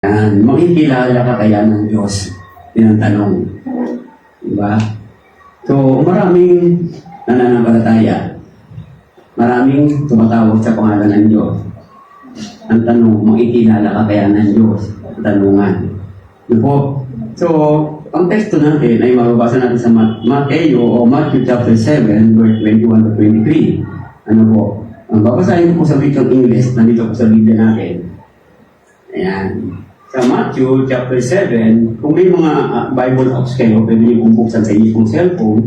Yan, makikilala ka kaya ng Diyos? Yan ang tanong. Diba? So, maraming nananampalataya. Maraming tumatawag sa pangalan ng Diyos. Ang tanong, makikilala ka kaya ng Diyos? Tanungan. Diba? So, ang teksto natin ay mababasa natin sa Matthew chapter 7, verse 21 to 23. Ano po? Ang babasahin ko sa wikang English, nandito po sa Biblia natin. Ayan. Sa Matthew chapter 7, kung may mga Bible apps kayo, pwede niyo pong buksan sa inyong cellphone.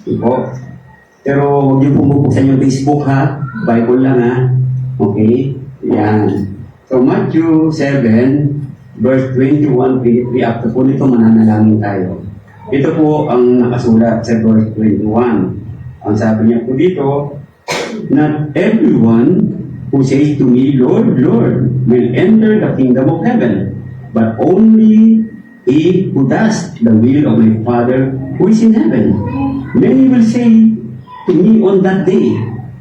Diba? Pero huwag niyo pong buksan yung Facebook ha. Bible lang ha. Okay? Ayan. So Matthew 7, verse 21-23, after po nito mananalangin tayo. Ito po ang nakasulat sa verse 21. Ang sabi niya po dito, "Not everyone who says to me, Lord, Lord, will enter the kingdom of heaven, but only he who does the will of my Father who is in heaven. Many will say to me on that day,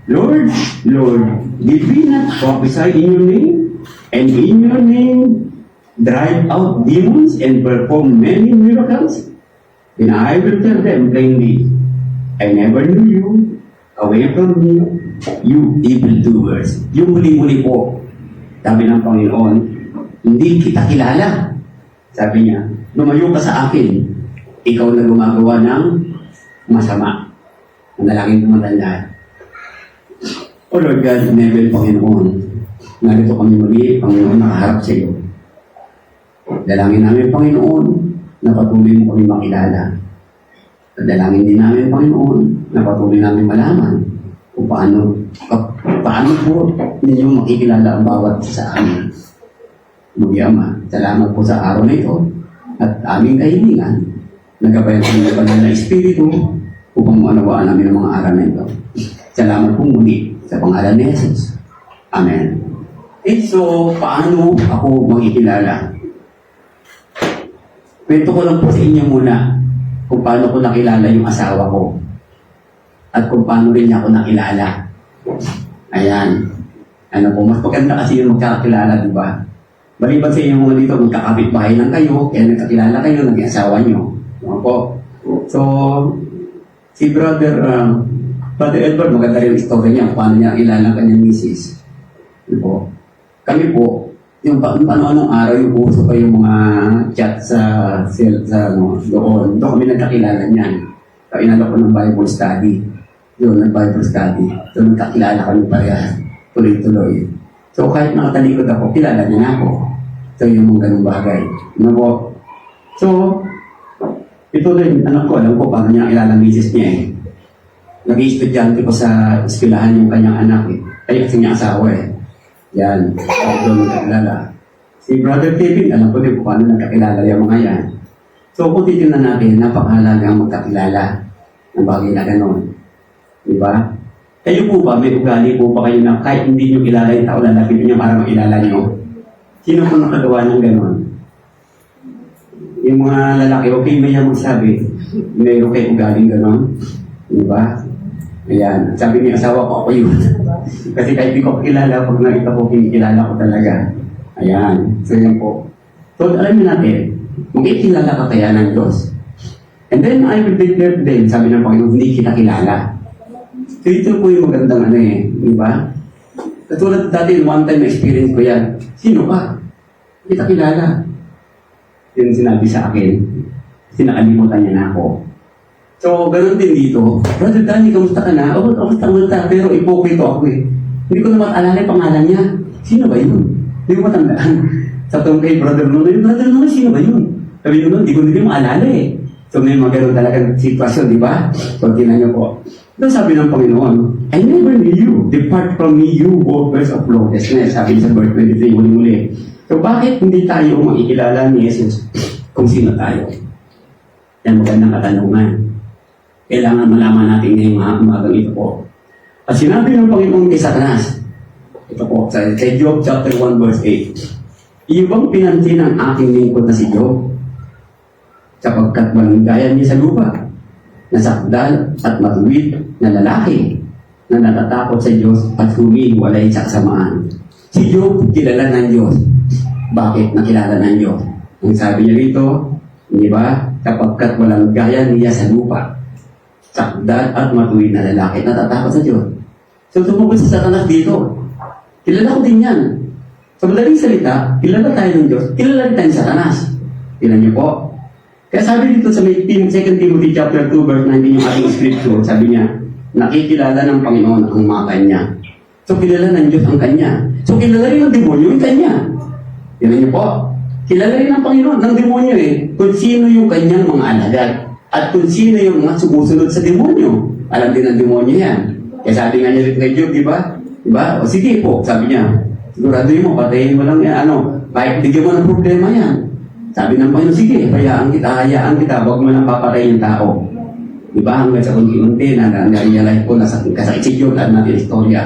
Lord, Lord, did we not prophesy in your name? And in your name drive out demons and perform many miracles? Then I will tell them plainly, I never knew you. Away from me, you evildoers." Yung muli-muli po, sabi ng Panginoon, hindi kita kilala. Sabi niya, lumayo ka sa akin. Ikaw na gumagawa ng masama. Manalangin mo matanda. O Lord God, never Panginoon. Narito kami muli, Panginoon, nakaharap sa iyo. Dalangin namin, Panginoon, na patuloy mo kami makilala. Dalangin din namin, Panginoon, na patuloy namin malaman kung paano po ninyo makikilala ang bawat sa amin. Muli, Ama, salamat po sa araw na ito at aming kahilingan. Nagabayan po ng banal na Espiritu upang maunawaan namin ang mga aral na ito. Salamat po muli sa pangalan ni Jesus. Amen. So, paano ako makikilala? Kwento ko lang po sa inyo muna kung paano ko nakilala yung asawa ko at kung paano rin niya ako nakilala. Ayan. Ano po, mas maganda kasi yung magkakilala, di ba? Maliban sa inyo mga dito, magkakapit-bahay lang kayo, kaya nagkakilala kayo, naging asawa nyo. Ano po? So, si Brother Edward, maganda rin yung story niya, paano niya kilala ang kanyang misis. Ano po? Kami po, yung anong araw yung uso pa yung mga chat doon kami nagkakilala niyan. So, inalo ko ng Bible study. Yun, nag-Bible study. So, nagkakilala kami parehas. Tuloy-tuloy. So, kahit nakatalikod ako, kilala niya na ako. So, yung mga ganung bagay. Ano po? So, ito rin, alam ko paano niya kilala ang misis niya eh. Nag-i-estudyante ko sa eskwelahan yung kanyang anak eh. Ay, kasi niya asawa eh. Yan, doon nagkakilala. Si Brother Kevin, alam ko din kung paano nagkakilala yung mga yan. So, kung titignan natin, napakahalaga ang magkakilala ng bagay na gano'n. Diba? Kayo po ba, may ugali po ba kayo na kahit hindi nyo kilala yung tao, lalapitin nyo para makilala nyo? Sino po nakagawa ng gano'n? Yung mga lalaki, okay ba yan magsabi? Mayroon kayo ugaling gano'n? Diba? Ayan, sabi niya, asawa ko ako yun. Kasi kahit di ko kilala, pag nakita ko, kinikilala ko talaga. Ayan, so yan po. So, alam niyo natin, magkikilala ka kaya ng Diyos. And then, I will declare din, sabi ng Panginoon, hindi kita kilala. So, ito po yung magandang ano eh, di ba? Katulad dati, one time experience ko yan. Sino ka? Hindi kita kilala. Yun sinabi sa akin, sinakalimutan niya na ako. So, ganoon din dito. Brother Danny, kamusta ka na? Oo, kamusta. Pero ipokrito ako eh. Hindi ko na maalala yung pangalan niya. Sino ba yun? Hindi ko matandaan. Sa tong kay Brother Nono, Brother Nono, sino ba yun? Sabi ko, hindi ko nila maalala eh. So, may mga ganoon talagang sitwasyon, di ba? So, tinan niyo po. Ito sabi ng Panginoon, I never knew you. Depart from me, you workers of lawlessness. Sabi sa verse 23, muli-muli. So, bakit hindi tayo makikilala ni Jesus kung sino tayo? Yan, magandang katanungan. Kailangan malaman natin ngayong umagang ito po. At sinabi ng Panginoon kay Satanas, ito po, sa Job chapter 1 verse 8, iyo bang pinansin ang aking lingkod na si Job? Sapagkat walang gaya niya sa lupa, nasakdal at matuwid na lalaki, na natatakot sa Diyos at humihiwalay sa kasamaan. Si Job kilala ng Diyos. Bakit nakilala ng Diyos? Ang sabi niya rito, di ba? Kapagkat walang gaya niya sa lupa, sakdal at matuwid na lalaki, natatakot sa Diyos. So, tumugon sa Satanas dito. Kilala ko din yan. Sa madaling salita, kilala tayo ng Diyos, kilala rin tayo ng Satanas. Tingnan niyo po. Kaya sabi dito sa 2 Timothy chapter 2 verse 19 yung ating scripture, sabi niya, nakikilala ng Panginoon ang mga kanya. So, kilala ng Diyos ang kanya. So, kilala rin ng demonyo yung kanya. Tingnan niyo po. Kilala rin ng Panginoon, ng demonyo kung sino yung kanyang mga alagad at kung sino yung mga sumusunod sa demonyo. Alam din ng demonyo yan. Kaya sabi nga niya rin kay Job, di ba? Di ba? O sige po, sabi niya, siguraduhin mo, patayin mo lang yan. Kahit bigyan mo ng problema yan. Sabi ng Panginoon, sige, hayaan kita, huwag mo nang papatayin yung tao. Di ba? Hanggang sa unti-unti na-realize ko na kasakit si Job at natin istorya.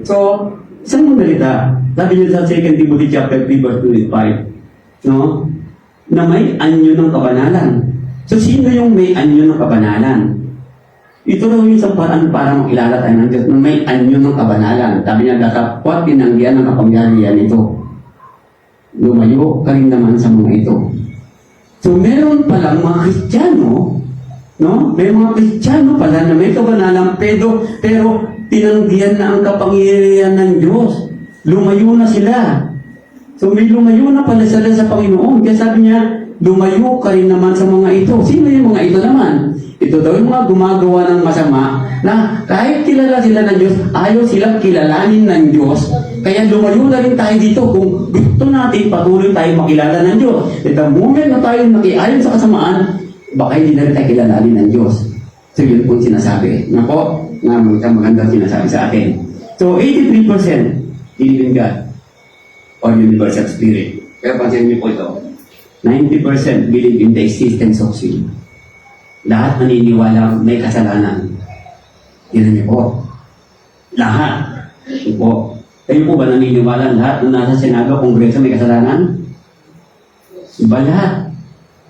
So, isang modalita, sabi niya sa 2 Timothy chapter 3 verse 25, no? Na may anyo ng kabanalan. So, sino yung may anyo ng kabanalan? Ito daw yung isang paraan para makilala tayo ng Diyos na may anyo ng kabanalan. Sabi niya, kapwa tinanggihan ng kapangyarihan ito. Lumayo ka rin naman sa mga ito. So, meron palang mga Kristiyano, no? May mga Kristiyano pala na may kabanalan, pero tinanggihan na ang kapangyarihan ng Diyos. Lumayo na sila. So, may lumayo na pala sila sa Panginoon. Kaya sabi niya, lumayo ka rin naman sa mga ito. Sino yung mga ito naman? Ito daw yung mga gumagawa ng masama na kahit kilala sila ng Diyos, ayaw silang kilalanin ng Diyos. Kaya lumayo na rin tayo dito kung gusto natin patuloy tayo makilala ng Diyos. At the moment na tayo nakiayon sa kasamaan, baka hindi na rin tayo kilalanin ng Diyos. So, yun po sinasabi. Nako, na magandang sinasabi sa atin. So, 83% believe in God or universal spirit. Pero pansin niyo po ito, 90% believe in the existence of sin. Lahat naniniwala may kasalanan. Tignan niyo po. Lahat. Ito po. Kayo po ba naniniwala lahat na nasa Senado, Kongreso may kasalanan? Iba lahat.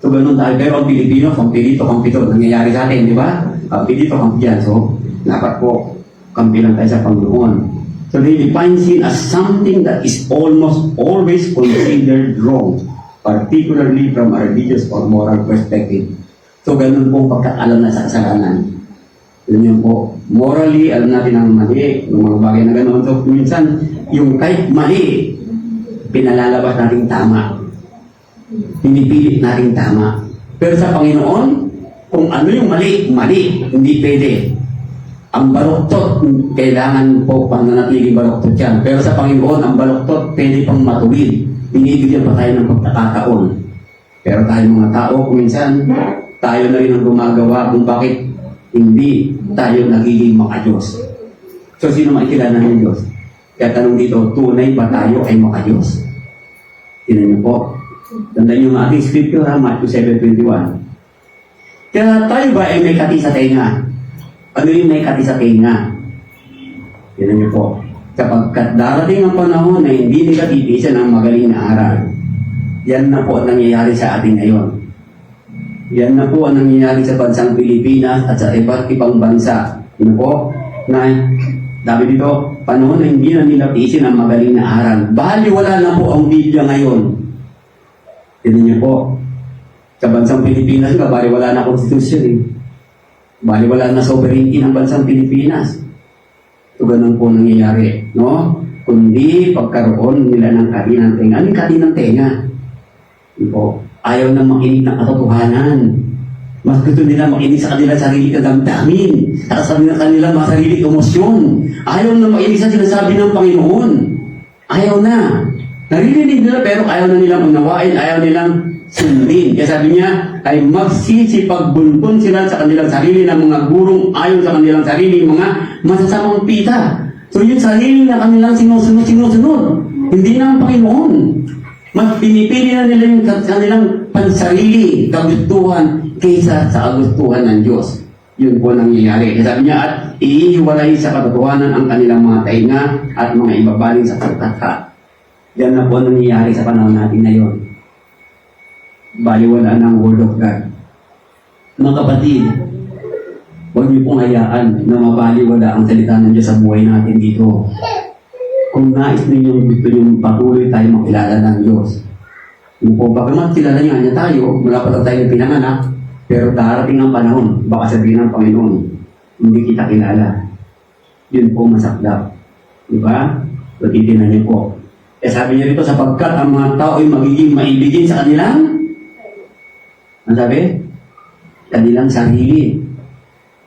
So, ganun tayo. Pero ang Pilipino, kampilito, kampito, nangyayari sa atin, di ba? Kampilito, kampiyan. So, dapat po, kampi lang tayo sa Panginoon. So, they define sin as something that is almost always considered wrong, particularly from a religious or moral perspective. So, ganun po pagkakalam na sa kasalanan. Yun po. Morally, alam natin ang mali, yung mga bagay na gano'n. So, minsan, yung kahit mali, pinalalabas natin tama. Pinipilit natin tama. Pero sa Panginoon, kung ano yung mali, mali. Hindi pwede. Ang baluktot, kailangan po pananatiling baluktot yan. Pero sa Panginoon, ang baluktot, pwede pang matuwid. Binibigyan pa tayo ng pagkakataon. Pero tayo mga tao, kung minsan, tayo na rin ang gumagawa kung bakit hindi tayo nagiging makadiyos. So, sino makikilala ng Diyos? Kaya tanong dito, tunay ba tayo ay makadiyos? Tinan niyo po. Tandaan niyo ang ating scripture, Matthew 7:21. Kaya tayo ba ay may kati sa tenga? Ano yung may kati sa tenga? Tinan niyo po. Kapag darating ang panahon na hindi nila titisan ang magaling na aral, yan na po ang nangyayari sa atin ngayon. Yan na po ang nangyayari sa bansang Pilipinas at sa iba't ibang bansa. Yan po, na dami dito, panahon na hindi na nila titisan ang magaling na aral. Bali, wala na po ang Biblia ngayon. Tinan niyo po, sa bansang Pilipinas, bali wala na konstitusyon Bali wala na sovereignty ng bansang Pilipinas. So, ganun po nangyayari, no? Kundi pagkaroon nila ng katinang tenga. Ano yung katinang tenga? Po, ayaw na makinig ng katotohanan. Mas gusto nila makinig sa kanilang sarili kadamdamin, sa kanilang mga sarili emosyon. Ayaw na makinig sa sinasabi ng Panginoon. Ayaw na. Naririnig nila pero ayaw na nilang unawain, ayaw nilang sundin. Kaya sabi niya, ay magsisipagbunbun sila sa kanilang sarili ng mga gurong ayon sa kanilang sarili, mga masasamang pita. So yung sarili na kanilang sinusunod. Hindi na ang Panginoon. Mas pinipili na nila yung kanilang pansarili, kagustuhan, kaysa sa kagustuhan ng Diyos. Yun po nangyayari. Kaya sabi niya, at iihiwalay sa katotohanan ang kanilang mga tainga at mga ibabaling sa pagkaka. Yan na po nangyayari sa panahon natin ngayon. Baliwala ng Word of God. Mga kapatid, huwag niyo pong hayaan na mabaliwala ang salita ng Diyos sa buhay natin dito. kung nais ninyong gusto yung patuloy tayo makilala ng Diyos. Kung po bagamat kilala niya tayo, mula pa tayo pinanganak, pero darating ang panahon, baka sabihin ng Panginoon, hindi kita kilala. Yun po masaklap. Diba? So, titinan niyo po. Eh sabi niya rito, sapagkat ang mga tao ay magiging maibigin sa kanilang, ano sabi? Kanilang sarili.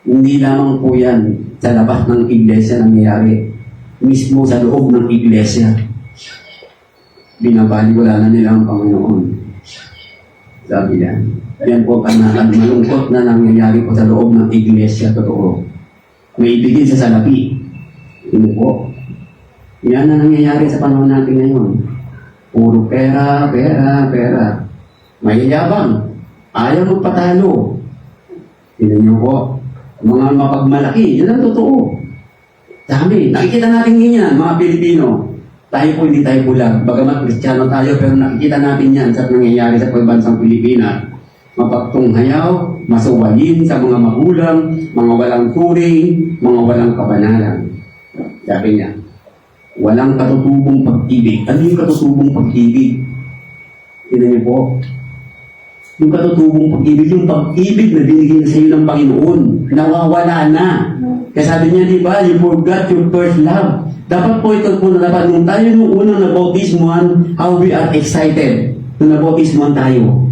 Hindi lamang po yan sa labas ng iglesia nangyayari. Mismo sa loob ng iglesia. Binabaliwala na nila ang Panginoon. Sabi niya. Yan po malungkot na nangyayari po sa loob ng iglesia. Totoo. May ibigin sa salapi. Yun po. Yan na nangyayari sa panahon natin ngayon. Puro pera, pera, pera. Mayayabang. Ayaw magpatalo. Tingnan niyo po. Mga mapagmalaki. Yan ang totoo. Dami. Nakikita natin yan, mga Pilipino. Tayo po hindi tayo bulag. Bagamat Kristiyano tayo, pero nakikita natin yan sa nangyayari sa pagbansang Pilipinas. Mapagtunghayaw, masuwalin sa mga magulang, mga walang turing, mga walang kabanalan. Sabi niya, walang katutubong pag-ibig. Ano yung katutubong pag-ibig? Tingnan niyo po. Yung katutubong pag-ibig, yung pag-ibig na binigyan sa iyo ng Panginoon, nawawala na. Kaya sabi niya, di ba, you forgot your first love. Dapat po ito po na dapat, nung tayo nung unang nabautismuhan, how we are excited nung nabautismuhan tayo.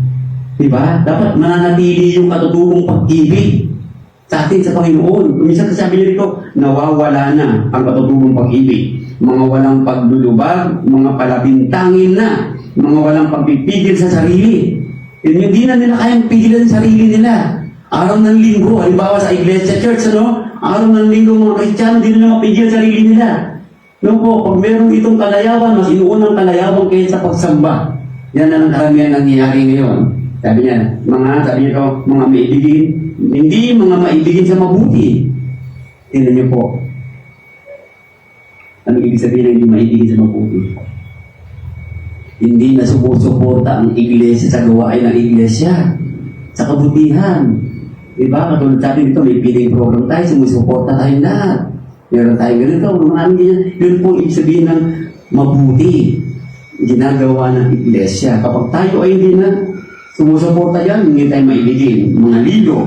Di ba? Dapat mananatili yung katutubong pag-ibig sa atin sa Panginoon. Minsan sabi niya dito, nawawala na ang katutubong pag-ibig. Mga walang paglulubag, mga palabintangin na, mga walang pagpipigil sa sarili. Hindi na nila kayang pigilan sa sarili nila. Araw ng linggo, halimbawa sa Iglesia Church, araw ng linggo mga Kristiyano, hindi nila mapigil sa sarili nila. No po, pag meron itong kalayawan, mas inuunang kalayawan kaysa sa pagsamba. Yan ang karamihan nangyayari ngayon. Sabi niya, mga maibigin, hindi mga maibigin sa mabuti. Tingnan niyo po. Ano ibig sabihin na hindi maibigin sa mabuti? Hindi na sumusuporta ang iglesia sa gawain ng iglesia. Sa kabutihan. Diba? Katulad sabi dito, may feeding program tayo, sumusuporta tayo lahat. Meron tayo ganito, maraming ganyan. Yun po ibig sabihin ng mabuti. Ginagawa ng iglesia. Kapag tayo ay hindi na sumusuporta yan, hindi tayo maibigin. Mga lilo,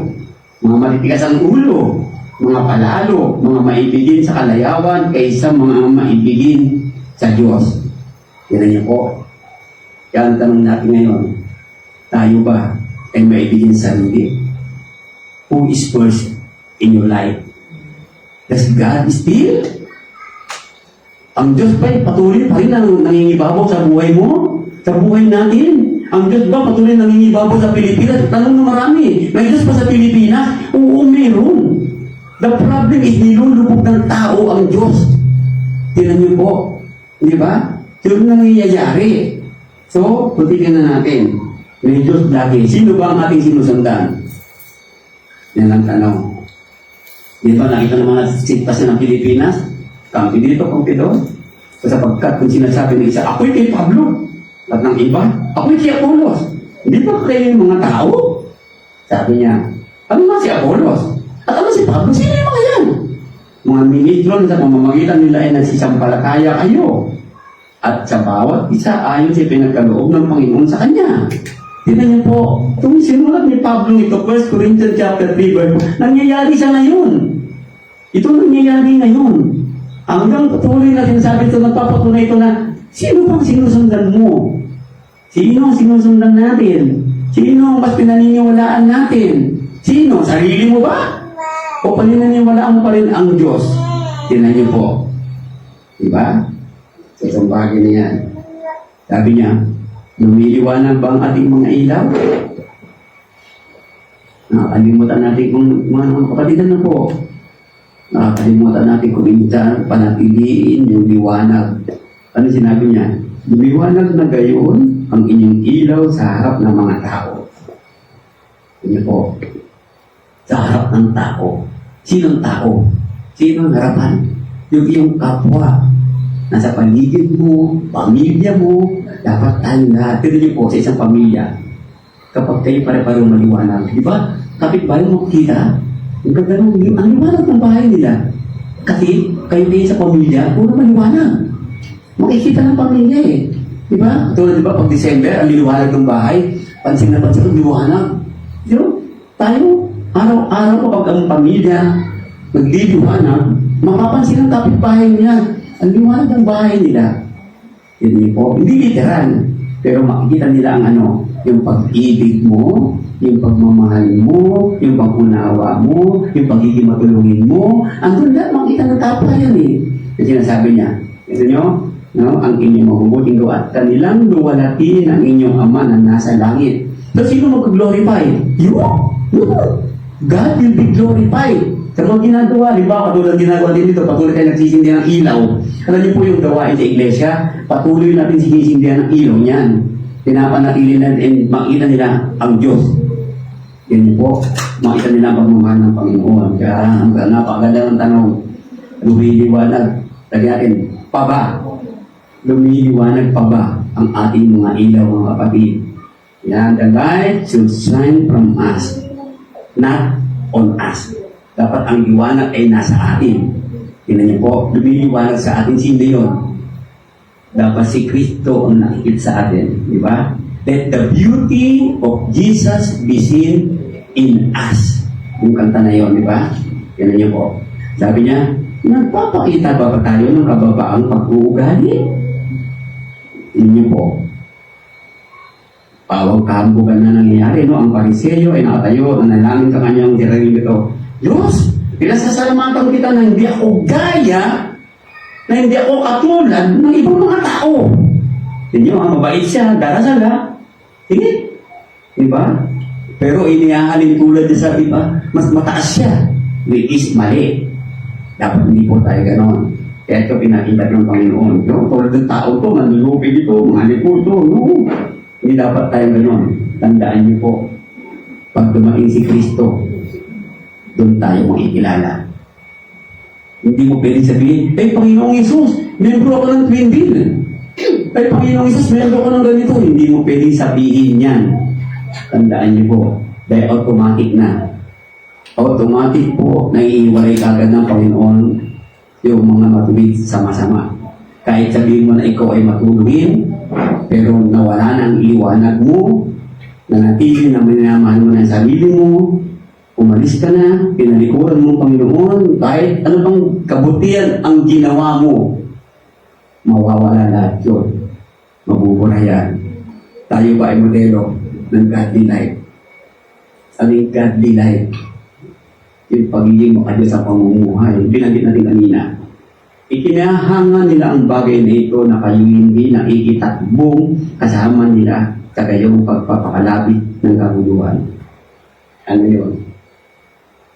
mga matitigas ang ulo, mga palalo, mga maibigin sa kalayawan kaysa mga maibigin sa Diyos. Yan niyo po. Kaya ang tanong natin ngayon, tayo ba ay maibigin sa sarili? Who is first in your life? Does God still? Ang Diyos ba'y patuloy pa rin nangingibabaw sa buhay mo? Sa buhay natin? Ang Diyos ba patuloy nangingibabaw sa Pilipinas? Tanong na marami. May Diyos pa sa Pilipinas? Oo, meron. The problem is nilulubog ng tao ang Diyos. Tingnan niyo po. Di ba? Yun na nangyayari. So, putikin na natin. May Diyos lagi. Sino ba ang ating sinusundan? Yan ang tanong. Di ba nakita ng mga sitpas ng Pilipinas? Kampi dito, kampi doon. So, sapagkat kung sinasabi ng isa, ako'y kay Pablo. At ng iba, ako'y kay Apolos. Hindi ba kayo yung mga tao? Sabi niya, ano nga si Apolos? At ano si Pablo? Sino yung mga yan? Mga ministro na sa pamamagitan nila ay nagsisampalakaya kayo. At sa bawat isa ayon sa pinagkaloob ng Panginoon sa kanya. Tignan niyo po, itong sinulat ni Pablo ito, 1 Corinthians chapter 3, verse 4, nangyayari sa ngayon. Ito nangyayari ngayon. Hanggang patuloy na sinasabi ito, nagpapatunay ito na, sino bang sinusundan mo? Sino ang sinusundan natin? Sino ang mas pinaniniwalaan natin? Sino? Sarili mo ba? O paniniwalaan mo pa rin ang Diyos? Tignan niyo po. Diba? So, itong bagay na yan. Sabi niya, lumiliwanag ba ang ating mga ilaw? Nakakalimutan natin kung mga kapatidan na po. Nakakalimutan natin kung minsan panatiliin yung liwanag. Ano sinabi niya? Lumiwanag na gayon ang inyong ilaw sa harap ng mga tao. Ano po? Sa harap ng tao. Sinong tao? Sinong harapan? Yung iyong kapwa. Nasa paligid mo, pamilya mo, dapat tayo lahat. Pero niyo po, sa isang pamilya, kapag kayo pare-pareho maliwanag, di ba? Kapit-bahay mo kita, ang liwanag ng bahay nila. Kasi kayo sa pamilya, puro maliwanag. makikita ng pamilya eh. Di ba? Tulad di ba, pag December, ang liwanag ng bahay, pansin na pansin ang liwanag. Di ba? Tayo, araw-araw kapag ang pamilya nagliliwanag, mapapansin ang kapitbahay niya. Ang liwanag ng bahay nila. Hindi po, hindi literal. Pero makikita nila ang ano, yung pag-ibig mo, yung pagmamahal mo, yung pag-unawa mo, yung pagiging matulungin mo. Andun lahat makikita ng tapa yan eh. Yung sinasabi niya, ito nyo, no, ang inyong mabubuting gawa at kanilang luwalatin ang inyong ama na nasa langit. So, sino mag-glorify? You? God will be glorified. Sa mga ginagawa, di ba, katulad ginagawa din dito, patuloy tayo nagsisindi ng ilaw. Alam niyo po yung gawain sa iglesia, patuloy natin sinisindihan ng ilaw niyan. Pinapanatili natin, makita nila ang Diyos. Yan niyo po, makita nila ang pagmamahal ng Panginoon. Kaya ang napakaganda ng tanong, lumiliwanag, lagyan natin, pa ba? Lumiliwanag pa ba ang ating mga ilaw, mga kapatid? Yan, the light should shine from us, not on us. Dapat ang liwanag ay nasa atin. Tingnan niyo po, lumiliwanag sa atin. Sino yun? Dapat si Kristo ang nakikita sa atin. Di ba? Let the beauty of Jesus be seen in us. Yung kanta na yun, di ba? Tingnan niyo po. Sabi niya, nagpapakita ba tayo ng kababaang pag-uugali? Tingnan niyo po. Pawang kahambugan na nangyayari, no? Ang Pariseo ay nakatayo, nanalangin sa kanyang siraling ito. Diyos, pinasasalamatan kita na hindi ako gaya, na hindi ako katulad ng ibang mga tao. Hindi mo, mabait siya, darasal ha. Hindi. Diba? Pero inihahalin tulad niya sa iba, mas mataas siya. Which is mali. Dapat hindi po tayo ganon. Kaya ito pinakita ng Panginoon. No? Tulad ng tao to, manlulupig ito, mali po ito. No? Hindi dapat tayo ganon. Tandaan niyo po, pag dumating si Kristo, doon tayo makikilala. Hindi mo pwedeng sabihin, Panginoong Isus, membro ako ng Twin Bill. Panginoong Isus, membro ako ng ganito. Hindi mo pwedeng sabihin yan. Tandaan niyo po, dahil automatic na. Automatic po, naiiwalay kagad ng Panginoon yung mga matuwid sama-sama. Kahit sabihin mo na ikaw ay matulungin, pero nawala na ang liwanag mo, nanatili na minamahal mo na ang sarili mo, umalis ka na, pinalikuran mo Panginoon, kahit ano bang kabutihan ang ginawa mo, mawawala lahat yun. Mabubura yan. Tayo ba ay modelo ng godly life? Sabi godly life, yung pagiging makadyo sa pamumuhay, binanggit natin kanina. Ikinahanga nila ang bagay na ito na kayo hindi nakikitakbong kasama nila sa kayong pagpapakalapit ng kaguluhan. Ano yun?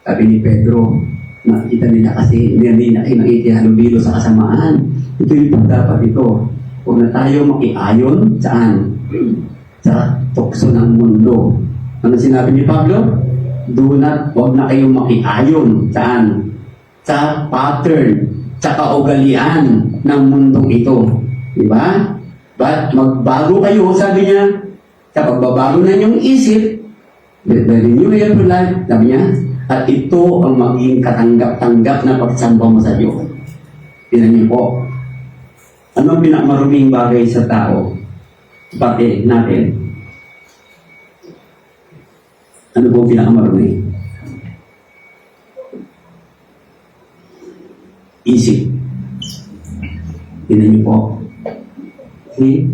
Sabi ni Pedro, nakita nila kasi hindi na nakikihalubilo sa kasamaan. Ito yung dapat ito. Huwag na tayo makiayon saan? Sa tukso ng mundo. Ano sinabi ni Pablo? Huwag na kayong makiayon saan? Sa pattern, sa kaugalian ng mundong ito. Diba? But magbago kayo, sabi niya, sa pagbabago na inyong isip, the renewal of life, sabi niya, at ito ang magiging katanggap-tanggap na pagsamba mo sa Diyos. Tingnan niyo po. Ano ang pinakamaruming bagay sa tao? Pati natin. Ano po ang pinakamarumi? Isip. Tingnan niyo po. See?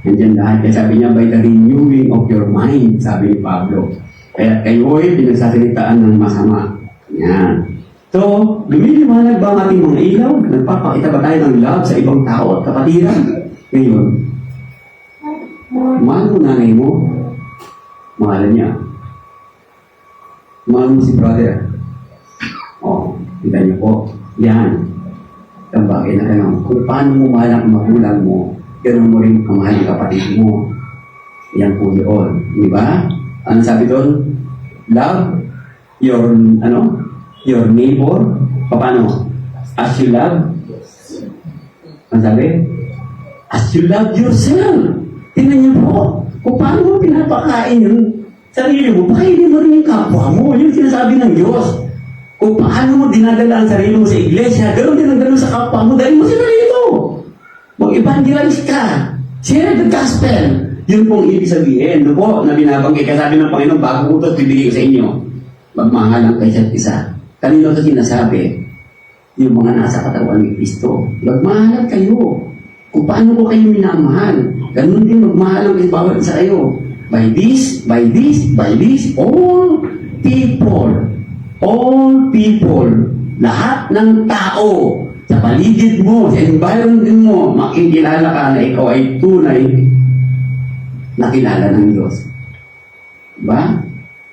Nandiyan lahat. Kaya sabi niya, by the renewing of your mind, sabi ni Pablo. Kaya kayo ay pinagsasalitaan ng masama. Yan. So, lumiliwanag ba ang ating mga ilaw? Nagpapakita ba tayo ng love sa ibang tao at kapatiran? Ngayon, mahal mo nanay mo, mahalan niya. Mahal mo si brother. O, kita niyo po. Yan. Ang bagay na kayo. Kung paano mo mahal ang magulang mo, ganoon mo rin kamahal ang kapatid mo. Yan po yun. Di ba? Ano sabi doon? Love your neighbor. Paano? As you love. Ano sabi? As you love yourself. Tingnan niyo po. Kung paano mo pinapakain yung sarili mo, pakainin mo rin yung kapwa mo. Yung sinasabi ng Diyos. Kung paano mo dinadala ang sarili mo sa iglesia, ganoon din ang ganoon sa kapwa mo, dahil mo sila rito. Mag-evangelize ka. Share the gospel. Yun pong ibig sabihin. Doon po, na binabanggit. Kasabi ng Panginoon, bago utos, bibigay ko sa inyo. Magmahal ang kaysa't isa. Kanino ito sinasabi? Yung mga nasa katawan ni Kristo. Magmahal kayo. Kung paano ko kayo minamahal. Ganun din magmahal ang bawat isa kayo. By this, all people, lahat ng tao, sa paligid mo, sa environment mo, makikilala ka na ikaw ay tunay na kilala ng Diyos. Diba?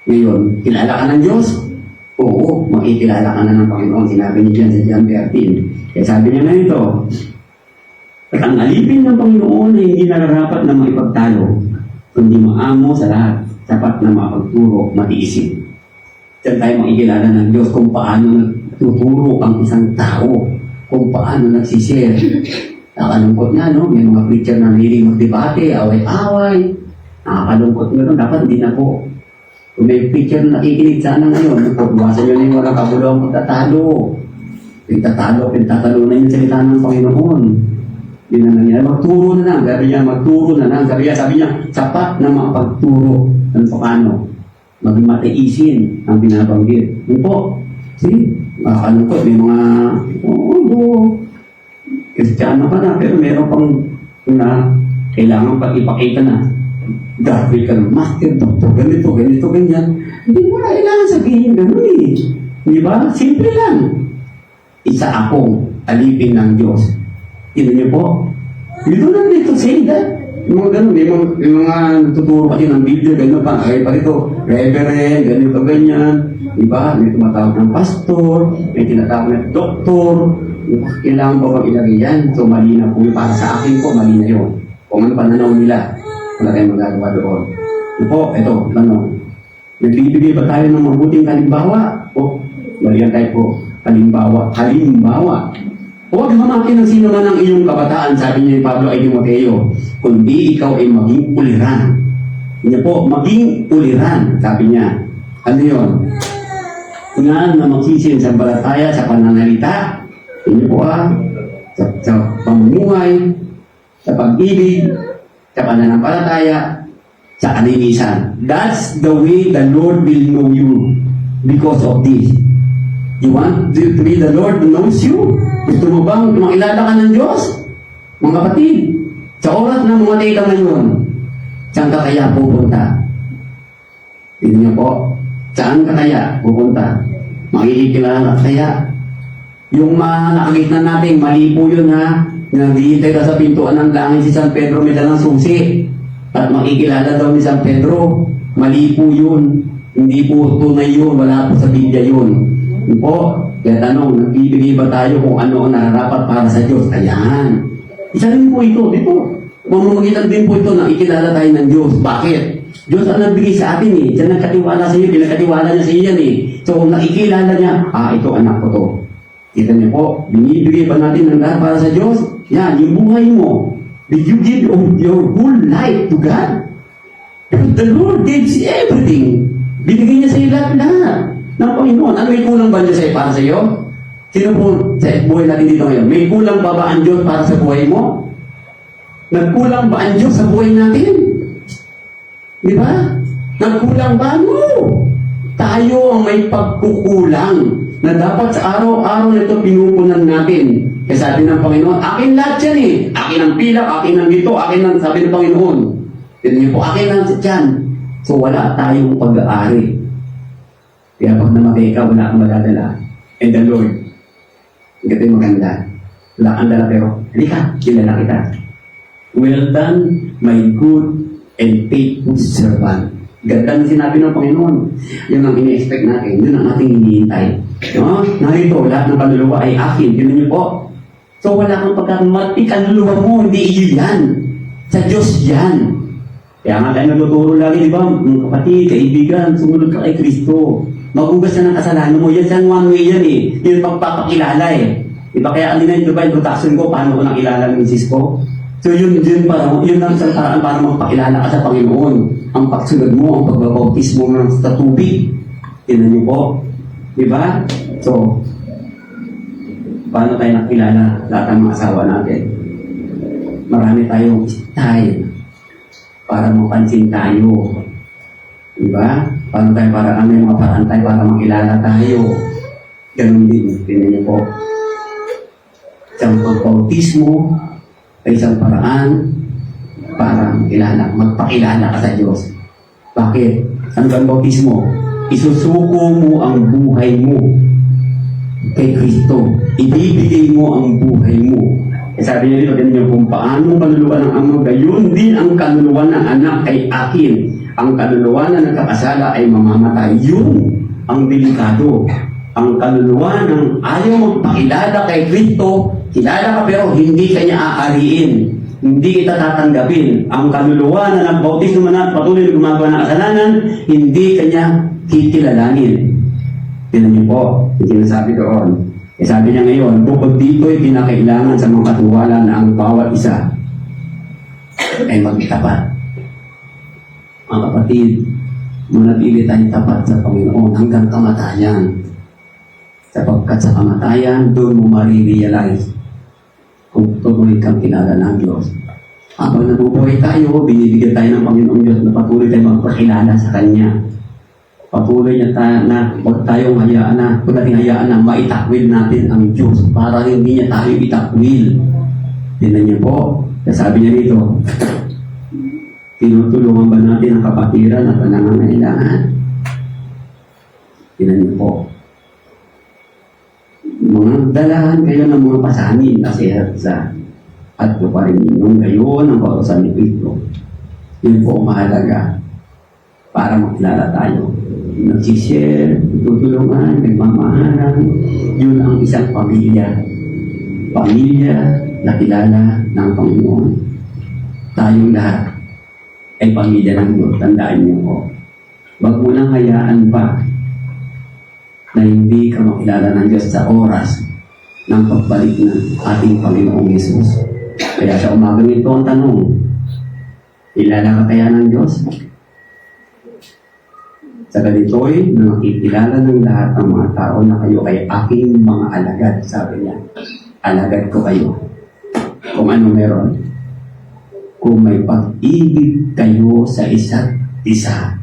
Ngayon, kilala ka ng Diyos? Oo, makikilala ka na ng Panginoon. Sinabi niya dyan sa John 13. Kaya sabi niya na ito, at ang alipin ng Panginoon ay hindi nararapat na maipagtalo, kundi maamo sa lahat, sapat na mapagturo, matiisin. Diyan tayo makikilala ng Diyos kung paano nagtuturo ang isang tao, kung paano nagsishare. Nakakalungkot nga, no? May mga preacher na hiling magdebate, away-away. Nakakalungkot nga, no? Dapat hindi na po. Kung may preacher na nakikinig sana ngayon, buwasan nyo na yung walang kabulawang pagtatalo. Pintatalo na yung salita ng Panginoon. Yun na nangyari. Magturo na lang. Magturo na lang. Sabi niya, sapat na mapagturo ng paano. Maging matiisin ang binabanggit. Yun po. See? Nakakalungkot. May mga, Kristiyano ka na, pero meron pang na kailangan pag ipakita na grabe ka ng master, doctor, ganito, ganyan. Hindi mo na kailangan sabihin gano'n eh. Di ba? Simple lang. Isa akong alipin ng Diyos. Tignan niyo po. You don't need to say that. Yung mga gano'n, may mga natuturo kasi ng video, gano'n pa. Ay, pa rito, reverend, ganito, ganyan. Di ba? May tumatawag ng pastor, may tinatawag ng doktor. Kailangan po bang ilagay yan? So, mali na po. Para sa akin po, mali na yun. Kung ano pananaw nila, wala tayong magagawa doon. Po, ito, tanong. Nagbibigay ba tayo ng mabuting halimbawa? O, balikan tayo po. Halimbawa. Huwag hamakin ng sino man ang iyong kabataan, sabi niya ni Pablo ay Timoteo, kundi ikaw ay maging uliran. Niya po, maging uliran, sabi niya. Ano yun? Nga na magsisinsambalataya sa pananalita, niya po sa pamumuhay, sa pag-ibig, sa pananampalataya, sa kalinisan. That's the way the Lord will know you because of this. You want to be the Lord who knows you? Gusto mo bang makilala ka ng Diyos? Mga kapatid, sa oras na mamatay ka ngayon, saan ka kaya pupunta? Tignan niyo po, saan ka kaya pupunta? Makikilala kaya? Yung nakagitna natin, mali po yun ha. Naghihintay ka sa pintuan ng langit si San Pedro, may dalang susi. At makikilala daw ni San Pedro. Mali po yun. Hindi po tunay yun. Wala po sa Biblia yun. Yun po. Kaya tanong, nagbibigay ba tayo kung ano ang nararapat para sa Diyos? Ayan. Isa rin po ito. Dito. Mamamagitan din po ito na ikilala tayo ng Diyos. Bakit? Diyos ang nagbigay sa atin eh. Siya nagkatiwala sa iyo. Pinagkatiwala niya sa iyo yan eh. So kung nakikilala niya, ito anak ko to. Kita niyo po, binibigay ba natin ng lahat para sa Diyos? Yan, yung buhay mo. Did you give your whole life to God? The Lord gives everything. Binigay niya sa iyo lahat ng Panginoon. Ano may kulang ba niya sa iyo para sa iyo? Sino po sa buhay natin dito ngayon? May kulang ba ang Diyos para sa buhay mo? Nagkulang ba ang Diyos sa buhay natin? Di ba? Nagkulang ba? No! Tayo ang may pagkukulang na dapat sa araw-araw na ito pinupunan natin. Kaya sabi ng Panginoon, akin lahat yan eh. Akin ang pilak, akin ang dito, akin ang sabi ng Panginoon. Tignan niyo po, akin ang dyan. So wala tayong pag-aari. Kaya pag namatay ka, wala kang madadala. And the Lord, hindi kayo maganda. Wala kang dala pero, halika, kilala kita. Well done, my good and faithful servant. Ganda na sinabi ng Panginoon. Yun ang ini-expect natin. Yun ang ating hinihintay. No? Narito, lahat ng kaluluwa ay akin. Tignan niyo po. So wala kang pagkamatik. Kaluluwa mo, hindi iyo yan. Sa Diyos yan. Kaya nga tayo natuturo lagi, di ba? Mga kapatid, kaibigan, sumunod ka kay Kristo. Magugas na ng kasalanan mo. Yan sa one way yan eh. Yun pagpapakilala eh. Diba kaya alina yung introduction ko, paano ko nang kilala ng misis ko? So yun ang paraan para magpakilala ka sa Panginoon. Ang pagsunod mo, ang pagbabautis mo sa tubig. Tignan niyo po. Diba? So, paano tayo nakilala lahat ng mga asawa natin? marami tayong style para mapansin tayo. Diba? Paano tayo para may mga paraan tayo para makilala tayo. Ganun din. Tingnan niyo po. Isang pagbautismo ay isang paraan para makilala, magpakilala ka sa Diyos. Bakit? Ano ba ang bautismo? Isusuko mo ang buhay mo kay Kristo. Ibibigay mo ang buhay mo. Eh, sabi niya dito, ganyan kung paano kaluluwa ng ama, gayon din ang kaluluwa ng anak ay akin. Ang kaluluwa na nagkakasala ay mamamatay. Yun ang delikado. Ang kaluluwa ng ayaw magpakilala kay Kristo, kilala ka pero hindi kanya aariin. Hindi kita tatanggapin. Ang kaluluwa na nagbautismo na patuloy na gumagawa ng kasalanan, hindi kanya kikilalanin. Tignan niyo po, yung sinasabi doon. Eh, sabi niya ngayon, bukod dito ay kinakailangan sa mga katiwala na ang bawat isa ay magtapat. Mga kapatid, manatili tayong tapat sa Panginoon hanggang kamatayan. Sapagkat sa kamatayan, doon mo marirealize kung tuloy kang kilala ng Diyos. Habang nabubuhay tayo, binibigyan tayo ng Panginoong Diyos na patuloy tayo magpakilala sa Kanya. Patuloy niya tayo na huwag tayong hayaan na maitakwil natin ang Diyos para hindi niya tayo itakwil. Tingnan niyo po, sabi niya dito, tinutulungan ba natin ang kapatiran at ang nangangailangan? Tingnan niyo po. Mga dalahan kayo ng mga pasanin kasi sa at pa rin yung gayon ang pautosan ni Kristo. Yun po mahalaga para makilala tayo. Nagsishare, tutulungan, nagmamahalan. Yun ang isang pamilya. Pamilya na kilala ng Panginoon. Tayong lahat ay pamilya ng Diyos. Tandaan niyo po. Huwag mo nang hayaan pa na hindi ka makilala ng Diyos sa oras ng pagbalik ng ating Panginoong Yesus. Kaya sa umagang ito ang tanong, kilala ka kaya ng Diyos? Sa ganito'y nakikilala ng lahat ng mga tao na kayo ay aking mga alagad, sabi niya. Alagad ko kayo. Kung ano meron. Kung may pag-ibig kayo sa isa't isa.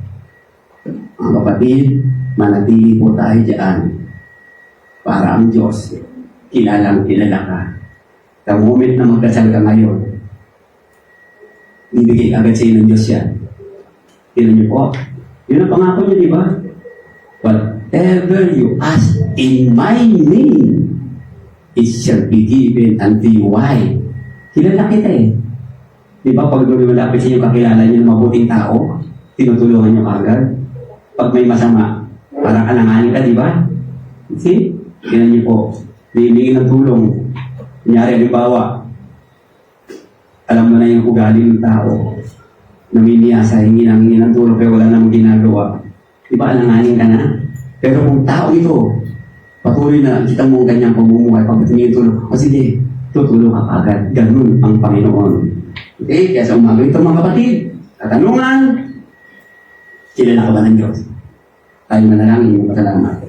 Mga kapatid, manatili po tayo dyan para ang Diyos kilalang kilala ka. The moment na magkasal ka ngayon, ibigay agad sa iyo ng Diyos yan. Tignan niyo po. Yun ang pangako niya, di ba? Whatever you ask in my name, it shall be given unto you. Why? Kilala kita eh. Di ba pag lumilapit sa inyo, kakilala niyo ng mabuting tao, tinutulungan niyo agad. Pag may masama, parang alanganin ka, di ba? See? Tignan niyo po. Bibigyan ng tulong. Kunyari, halimbawa, alam mo na yung ugali ng tao. Namimiyasa, hingi ng tulong, pero wala namang ginagawa. Di ba, alanganin ka na? Pero kung tao ito, patuloy na kita mo ang ganyang pamumuhay, pagpatingin tulong, o sige, tutulong ka agad. Ganun ang Panginoon. Okay, kaya sa umaga ito mga kapatid, katanungan, kilala ka ba ng Diyos? Tayo manalangin, pasalamat.